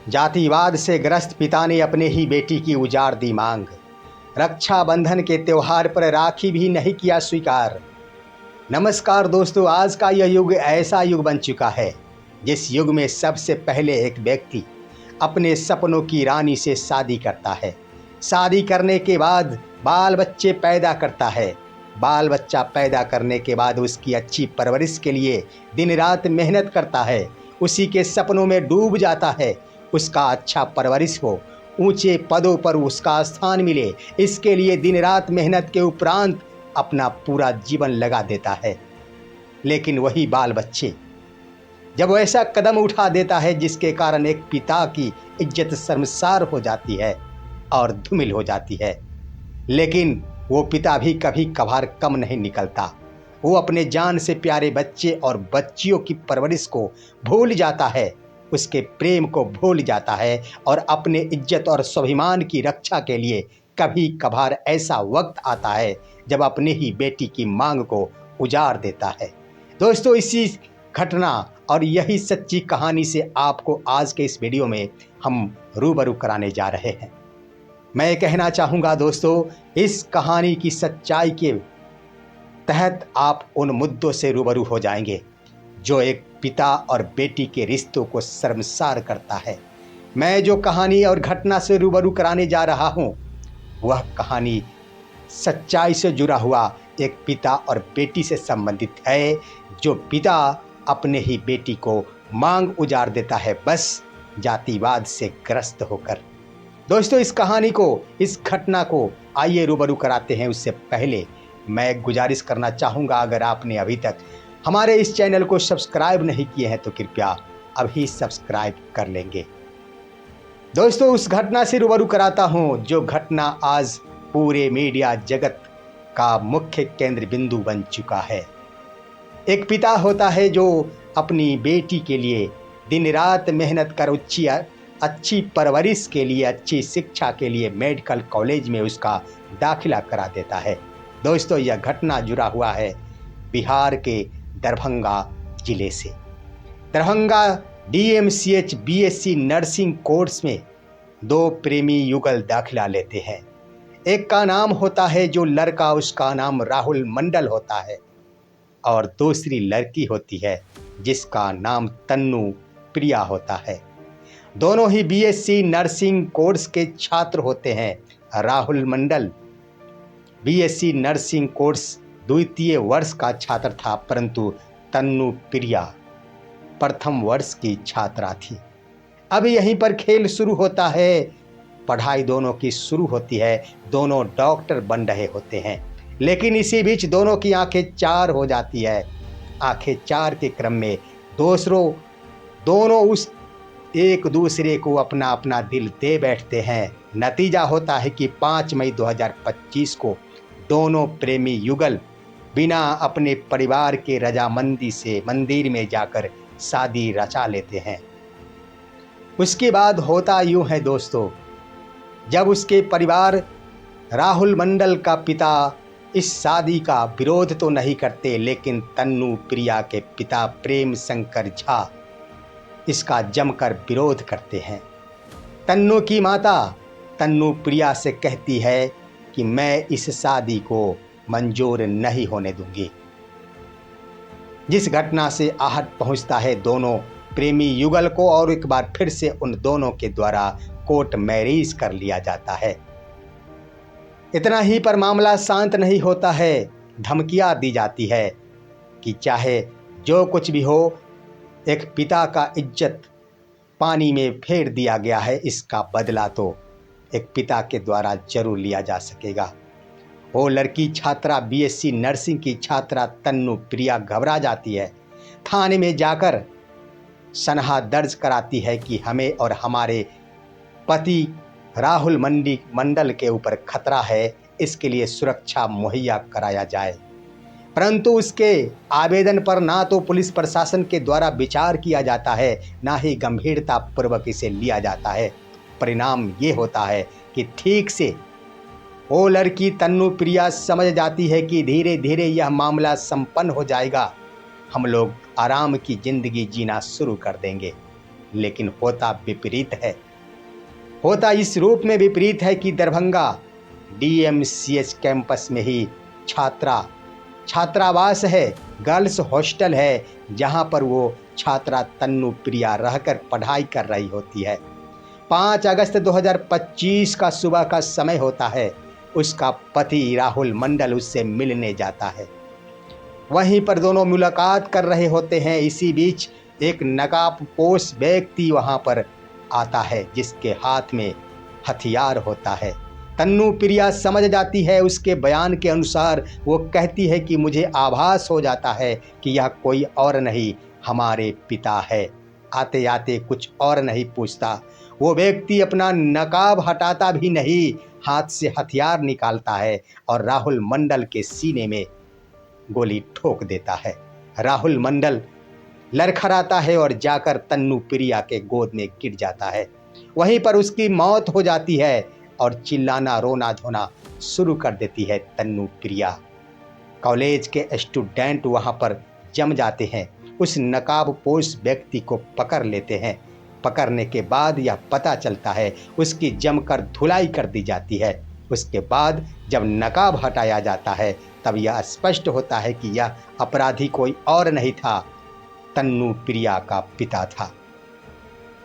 जातिवाद से ग्रस्त पिता ने अपने ही बेटी की उजाड़ दी मांग। रक्षाबंधन के त्योहार पर राखी भी नहीं किया स्वीकार। नमस्कार दोस्तों, आज का यह युग ऐसा युग बन चुका है जिस युग में सबसे पहले एक व्यक्ति अपने सपनों की रानी से शादी करता है। शादी करने के बाद बाल बच्चे पैदा करता है। बाल बच्चा पैदा करने के बाद उसकी अच्छी परवरिश के लिए दिन रात मेहनत करता है। उसी के सपनों में डूब जाता है। उसका अच्छा परवरिश हो, ऊंचे पदों पर उसका स्थान मिले, इसके लिए दिन रात मेहनत के उपरांत अपना पूरा जीवन लगा देता है। लेकिन वही बाल बच्चे जब वो ऐसा कदम उठा देता है जिसके कारण एक पिता की इज्जत शर्मसार हो जाती है और धूमिल हो जाती है, लेकिन वो पिता भी कभी कभार कम नहीं निकलता। वो अपने जान से प्यारे बच्चे और बच्चियों की परवरिश को भूल जाता है, उसके प्रेम को भूल जाता है और अपने इज्जत और स्वाभिमान की रक्षा के लिए कभी कभार ऐसा वक्त आता है जब अपने ही बेटी की मांग को उजाड़ देता है। दोस्तों, इसी घटना और यही सच्ची कहानी से आपको आज के इस वीडियो में हम रूबरू कराने जा रहे हैं। मैं कहना चाहूँगा दोस्तों, इस कहानी की सच्चाई के तहत आप उन मुद्दों से रूबरू हो जाएंगे जो एक पिता और बेटी के रिश्तों को शर्मसार करता है। मैं जो कहानी और घटना से रूबरू कराने जा रहा हूँ वह कहानी सच्चाई से जुड़ा हुआ एक पिता और बेटी से संबंधित है, जो पिता अपने ही बेटी को मांग उजाड़ देता है, बस जातिवाद से ग्रस्त होकर। दोस्तों, इस कहानी को, इस घटना को आइए रूबरू कराते हैं। उससे पहले मैं गुजारिश करना चाहूँगा, अगर आपने अभी तक हमारे इस चैनल को सब्सक्राइब नहीं किए हैं तो कृपया अभी सब्सक्राइब कर लेंगे। दोस्तों, उस घटना से रूबरू कराता हूँ जो घटना आज पूरे मीडिया जगत का मुख्य केंद्र बिंदु बन चुका है। एक पिता होता है जो अपनी बेटी के लिए दिन रात मेहनत कर अच्छी परवरिश के लिए, अच्छी शिक्षा के लिए मेडिकल कॉलेज में उसका दाखिला करा देता है। दोस्तों, यह घटना जुड़ा हुआ है बिहार के दरभंगा जिले से। Darbhanga DMCH BSc nursing course में दो प्रेमी युगल दाखिला लेते हैं। एक का नाम होता है जो लड़का, उसका नाम राहुल मंडल होता है, और दूसरी लड़की होती है जिसका नाम तन्नू प्रिया होता है। दोनों ही BSc नर्सिंग कोर्स के छात्र होते हैं। राहुल मंडल BSc नर्सिंग कोर्स द्वितीय वर्ष का छात्र था, परंतु तन्नू प्रिया प्रथम वर्ष की छात्रा थी। अब यहीं पर खेल शुरू होता है। पढ़ाई दोनों की शुरू होती है, दोनों डॉक्टर बन रहे होते हैं, लेकिन इसी बीच दोनों की आंखें चार हो जाती है। आंखें चार के क्रम में दोनों उस एक दूसरे को अपना अपना दिल दे बैठते हैं। नतीजा होता है कि 5 मई 2025 को दोनों प्रेमी युगल बिना अपने परिवार के रजामंदी से मंदिर में जाकर शादी रचा लेते हैं। उसके बाद होता यूं है दोस्तों, जब उसके परिवार, राहुल मंडल का पिता इस शादी का विरोध तो नहीं करते, लेकिन तन्नू प्रिया के पिता प्रेम शंकर झा इसका जमकर विरोध करते हैं। तन्नू की माता तन्नू प्रिया से कहती है कि मैं इस शादी को मंजूर नहीं होने दूंगी, जिस घटना से आहट पहुंचता है दोनों प्रेमी युगल को, और एक बार फिर से उन दोनों के द्वारा कोर्ट मैरिज कर लिया जाता है। इतना ही पर मामला शांत नहीं होता है। धमकियां दी जाती है कि चाहे जो कुछ भी हो, एक पिता का इज्जत पानी में फेर दिया गया है, इसका बदला तो एक पिता के द्वारा जरूर लिया जा सकेगा। वो लड़की छात्रा, BSc नर्सिंग की छात्रा तन्नू प्रिया घबरा जाती है। थाने में जाकर सनहा दर्ज कराती है कि हमें और हमारे पति राहुल मंडल के ऊपर खतरा है, इसके लिए सुरक्षा मुहैया कराया जाए। परंतु उसके आवेदन पर ना तो पुलिस प्रशासन के द्वारा विचार किया जाता है, ना ही गंभीरता पूर्वक इसे लिया जाता है। परिणाम ये होता है कि ठीक से वो लड़की तन्नू प्रिया समझ जाती है कि धीरे धीरे यह मामला संपन्न हो जाएगा, हम लोग आराम की जिंदगी जीना शुरू कर देंगे। लेकिन होता विपरीत है। होता इस रूप में विपरीत है कि दरभंगा डीएमसीएच कैंपस में ही छात्रावास है, गर्ल्स हॉस्टल है, जहां पर वो छात्रा तन्नू प्रिया रहकर पढ़ाई कर रही होती है। 5 अगस्त 2025 का सुबह का समय होता है। उसका पति राहुल मंडल उससे मिलने जाता है। वहीं पर दोनों मुलाकात कर रहे होते हैं। इसी बीच एक नकाबपोश व्यक्ति वहां पर आता है, जिसके हाथ में हथियार होता है। तन्नू प्रिया समझ जाती है। उसके बयान के अनुसार वो कहती है कि मुझे आभास हो जाता है कि यह कोई और नहीं, हमारे पिता है। आते आते कुछ और नहीं पूछता, वो व्यक्ति अपना नकाब हटाता भी नहीं, हाथ से हथियार निकालता है और राहुल मंडल के सीने में गोली ठोक देता है। राहुल मंडल लड़खड़ाता है और जाकर तन्नू प्रिया के गोद में गिर जाता है। वहीं पर उसकी मौत हो जाती है और चिल्लाना रोना धोना शुरू कर देती है तन्नू प्रिया। कॉलेज के स्टूडेंट वहां पर जम जाते हैं, उस नकाबपोश व्यक्ति को पकड़ लेते हैं। पकड़ने के बाद यह पता चलता है उसकी जमकर धुलाई कर दी जाती है। उसके बाद जब नकाब हटाया जाता है तब यह स्पष्ट होता है कि यह अपराधी कोई और नहीं था, तन्नू प्रिया का पिता था।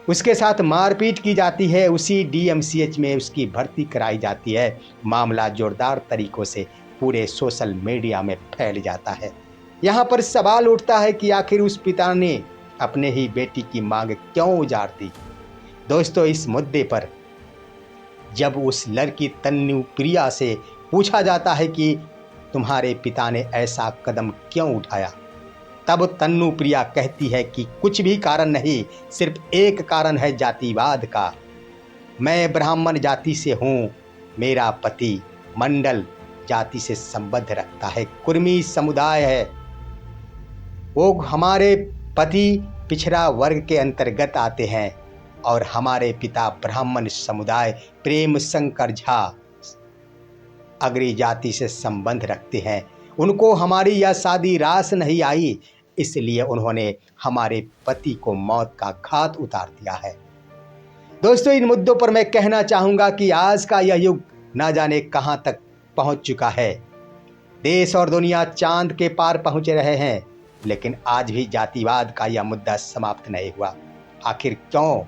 उसके साथ मारपीट की जाती है। उसी डीएमसीएच में उसकी भर्ती कराई जाती है। मामला जोरदार तरीकों से पूरे सोशल मीडिया में फैल जाता है। यहाँ पर सवाल उठता है कि आखिर उस पिता ने अपने ही बेटी की मांग क्यों उजाड़ दी। दोस्तों, इस मुद्दे पर जब उस लड़की तन्नू प्रिया से पूछा जाता है कि तुम्हारे पिता ने ऐसा कदम क्यों उठाया, तब तन्नू प्रिया कहती है कि कुछ भी कारण नहीं, सिर्फ एक कारण है जातिवाद का। मैं ब्राह्मण जाति से हूँ, मेरा पति मंडल जाति से संबंध रखता है, कुर्मी समुदाय है। वो हमारे पति पिछड़ा वर्ग के अंतर्गत आते हैं और हमारे पिता ब्राह्मण समुदाय प्रेम शंकर झा अग्री जाति से संबंध रखते हैं। उनको हमारी यह शादी रास नहीं आई, इसलिए उन्होंने हमारे पति को मौत का घाट उतार दिया है। दोस्तों, इन मुद्दों पर मैं कहना चाहूँगा कि आज का यह युग ना जाने कहाँ तक पहुँच चुका है। देश और दुनिया चांद के पार पहुँच रहे हैं, लेकिन आज भी जातिवाद का यह मुद्दा समाप्त नहीं हुआ। आखिर क्यों?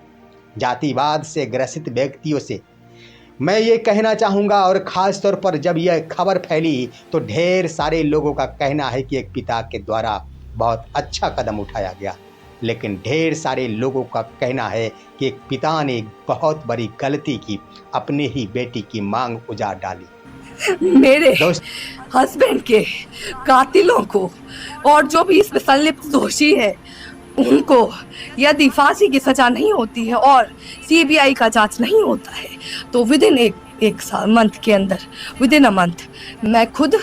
जातिवाद से ग्रसित व्यक्तियों से मैं ये कहना चाहूँगा, और ख़ास तौर पर जब यह खबर फैली तो ढेर सारे लोगों का कहना है कि एक पिता के द्वारा बहुत अच्छा कदम उठाया गया, लेकिन ढेर सारे लोगों का कहना है कि एक पिता ने बहुत बड़ी गलती की, अपने ही बेटी की मांग उजाड़ डाली। मेरे हस्बैंड के कातिलों को और जो भी इसमें संलिप्त दोषी है उनको यदि फांसी की सजा नहीं होती है और सीबीआई का जांच नहीं होता है तो विद इन एक मंथ के अंदर, विद इन अ मंथ, मैं खुद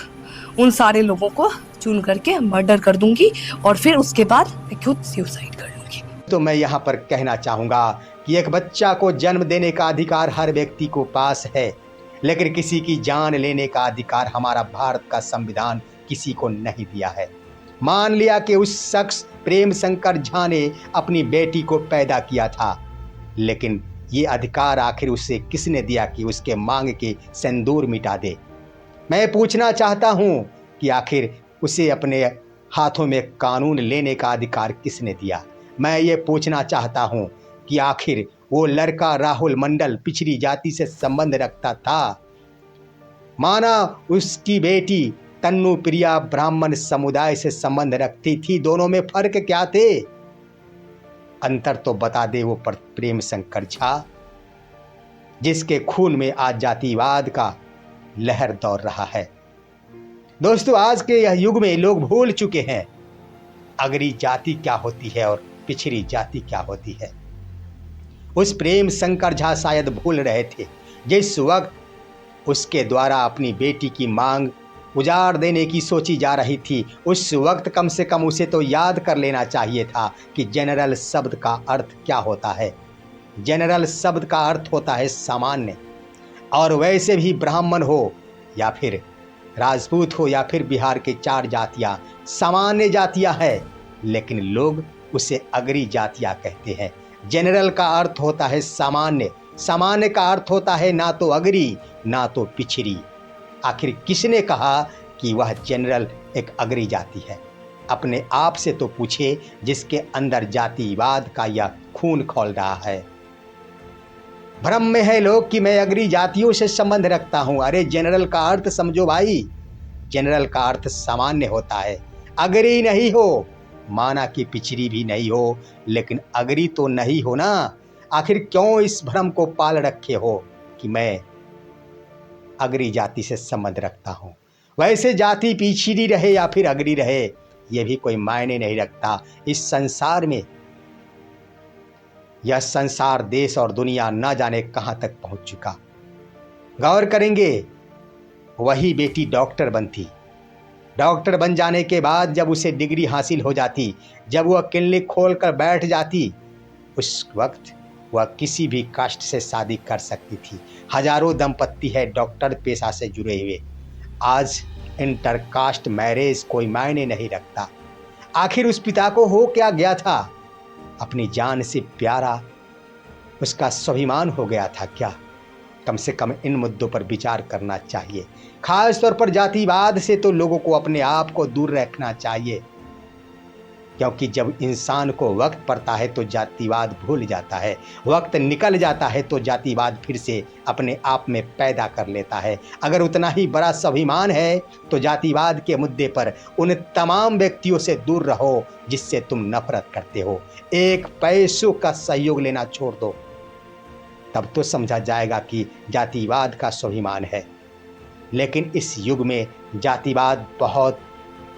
उन सारे लोगों को चुन करके मर्डर कर दूंगी और फिर उसके बाद मैं खुद सुसाइड कर लूंगी। तो मैं यहाँ पर कहना चाहूँगा कि एक बच्चा को जन्म देने का अधिकार हर व्यक्ति को पास है, लेकिन किसी की जान लेने का अधिकार हमारा भारत का संविधान किसी को नहीं दिया है। मान लिया कि उस शख्स प्रेम शंकर झा ने अपनी बेटी को पैदा किया था, लेकिन ये अधिकार आखिर उसे किसने दिया कि उसके मांग के सिंदूर मिटा दे। मैं पूछना चाहता हूँ कि आखिर उसे अपने हाथों में कानून लेने का अधिकार किसने दिया। मैं ये पूछना चाहता हूँ कि आखिर वो लड़का राहुल मंडल पिछड़ी जाति से संबंध रखता था, माना उसकी बेटी तन्नू प्रिया ब्राह्मण समुदाय से संबंध रखती थी, दोनों में फर्क क्या थे? अंतर तो बता दे वो प्रेम शंकर झा, जिसके खून में आज जातिवाद का लहर दौड़ रहा है। दोस्तों, आज के यह युग में लोग भूल चुके हैं अगरी जाति क्या होती है और पिछड़ी जाति क्या होती है। उस प्रेम शंकर झा शायद भूल रहे थे जिस वक्त उसके द्वारा अपनी बेटी की मांग उजाड़ देने की सोची जा रही थी। उस वक्त कम से कम उसे तो याद कर लेना चाहिए था कि जनरल शब्द का अर्थ क्या होता है। जनरल शब्द का अर्थ होता है सामान्य, और वैसे भी ब्राह्मण हो या फिर राजपूत हो या फिर बिहार के 4 जातियां सामान्य जातियां हैं, लेकिन लोग उसे अगरी जातियां कहते हैं। जनरल का अर्थ होता है सामान्य, सामान्य का अर्थ होता है ना तो अगरी ना तो पिछड़ी। आखिर किसने कहा कि वह जनरल एक अगरी जाति है? अपने आप से तो पूछे जिसके अंदर जातिवाद का यह खून खौल रहा है। भ्रम में है लोग कि मैं अगरी जातियों से संबंध रखता हूं। अरे जनरल का अर्थ समझो भाई, जनरल का अर्थ सामान्य होता है। अगरी नहीं हो, माना कि पिछड़ी भी नहीं हो, लेकिन अगरी तो नहीं हो ना। आखिर क्यों इस भ्रम को पाल रखे हो कि मैं अगरी जाति से संबंध रखता हूं? वैसे जाति पिछड़ी रहे या फिर अगरी रहे, यह भी कोई मायने नहीं रखता इस संसार में। यह संसार, देश और दुनिया न जाने कहां तक पहुंच चुका। गौर करेंगे, वही बेटी डॉक्टर बनती, डॉक्टर बन जाने के बाद जब उसे डिग्री हासिल हो जाती, जब वह क्लिनिक खोलकर बैठ जाती, उस वक्त वह किसी भी कास्ट से शादी कर सकती थी। हजारों दंपत्ति है डॉक्टर पेशा से जुड़े हुए। आज इंटरकास्ट मैरिज कोई मायने नहीं रखता। आखिर उस पिता को हो क्या गया था? अपनी जान से प्यारा उसका स्वाभिमान हो गया था क्या? कम से कम इन मुद्दों पर विचार करना चाहिए। खास तौर पर जातिवाद से तो लोगों को अपने आप को दूर रखना चाहिए, क्योंकि जब इंसान को वक्त पड़ता है तो जातिवाद भूल जाता है, वक्त निकल जाता है तो जातिवाद फिर से अपने आप में पैदा कर लेता है। अगर उतना ही बड़ा स्वाभिमान है तो जातिवाद के मुद्दे पर उन तमाम व्यक्तियों से दूर रहो जिससे तुम नफरत करते हो। एक पैसों का सहयोग लेना छोड़ दो, तब तो समझा जाएगा कि जातिवाद का स्वाभिमान है। लेकिन इस युग में जातिवाद बहुत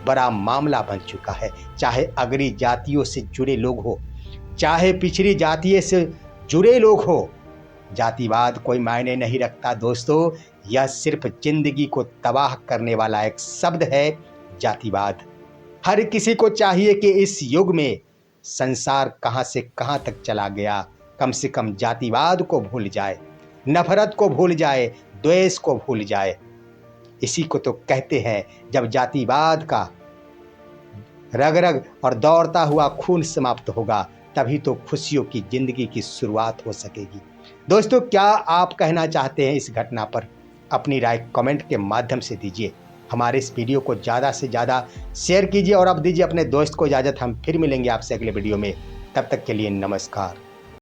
बड़ा मामला बन चुका है। चाहे अगरी जातियों से जुड़े लोग हो, चाहे पिछड़ी जातियों से जुड़े लोग हो, जातिवाद कोई मायने नहीं रखता दोस्तों। यह सिर्फ जिंदगी को तबाह करने वाला एक शब्द है, जातिवाद। हर किसी को चाहिए कि इस युग में संसार कहां से कहां तक चला गया, कम से कम जातिवाद को भूल जाए, नफरत को भूल जाए, द्वेष को भूल जाए। इसी को तो कहते हैं, जब जातिवाद का रग रग और दौड़ता हुआ खून समाप्त होगा, तभी तो खुशियों की जिंदगी की शुरुआत हो सकेगी। दोस्तों, क्या आप कहना चाहते हैं इस घटना पर? अपनी राय कमेंट के माध्यम से दीजिए। हमारे इस वीडियो को ज़्यादा से ज़्यादा शेयर कीजिए और अब दीजिए अपने दोस्त को इजाज़त। हम फिर मिलेंगे आपसे अगले वीडियो में। तब तक के लिए नमस्कार।